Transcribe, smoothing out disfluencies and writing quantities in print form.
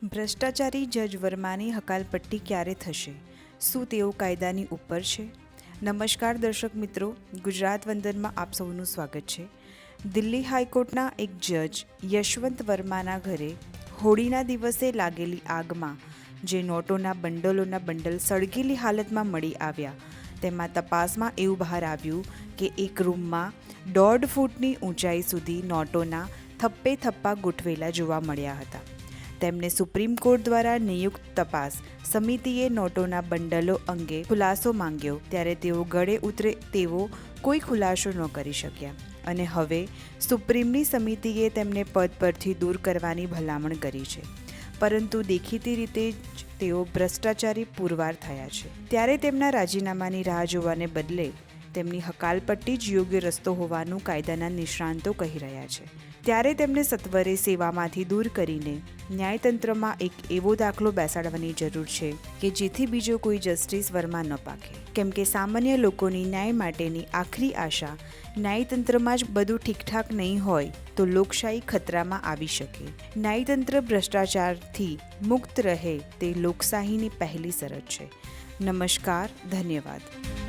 ભ્રષ્ટાચારી જજ વર્માની હકાલપટ્ટી ક્યારે થશે? શું તેઓ કાયદાની ઉપર છે? નમસ્કાર દર્શક મિત્રો, ગુજરાત વંદનમાં આપ સૌનું સ્વાગત છે. દિલ્હી હાઈકોર્ટના એક જજ યશવંત વર્માના ઘરે હોળીના દિવસે લાગેલી આગમાં જે નોટોના બંડલ સળગેલી હાલતમાં મળી આવ્યા, તેમાં તપાસમાં એવું બહાર આવ્યું કે એક રૂમમાં 1.5 ફૂટની ઊંચાઈ સુધી નોટોના થપ્પે થપ્પા ગોઠવેલા જોવા મળ્યા હતા. તેમને સુપ્રીમ કોર્ટ દ્વારા નિયુક્ત તપાસ સમિતિએ નોટોના બંડલો અંગે ખુલાસો માંગ્યો, ત્યારે તેઓ ગળે ઉતરે તેવો કોઈ ખુલાસો ન કરી શક્યા અને હવે સુપ્રીમની સમિતિએ તેમને પદ પરથી દૂર કરવાની ભલામણ કરી છે. પરંતુ દેખીતી રીતે જ તેઓ ભ્રષ્ટાચારી પુરવાર થયા છે. ત્યારે તેમના રાજીનામાની રાહ જોવાને બદલે તેમની હકાલપટ્ટી જ યોગ્ય રસ્તો હોવાનું કાયદાના નિષ્ણાંતો કહી રહ્યા છે. ત્યારે તેમને સત્વરે સેવામાંથી દૂર કરીને ન્યાયતંત્રમાં એક એવો દાખલો બેસાડવાની જરૂર છે કે જેથી બીજો કોઈ જસ્ટિસ વર્મા ન પાકે. કેમ કે સામાન્ય લોકોની ન્યાય માટેની આખરી આશા ન્યાયતંત્રમાં જ બધું ઠીકઠાક નહીં હોય તો લોકશાહી ખતરામાં આવી શકે. ન્યાયતંત્ર ભ્રષ્ટાચારથી મુક્ત રહે તે લોકશાહીની પહેલી શરત છે. નમસ્કાર, ધન્યવાદ.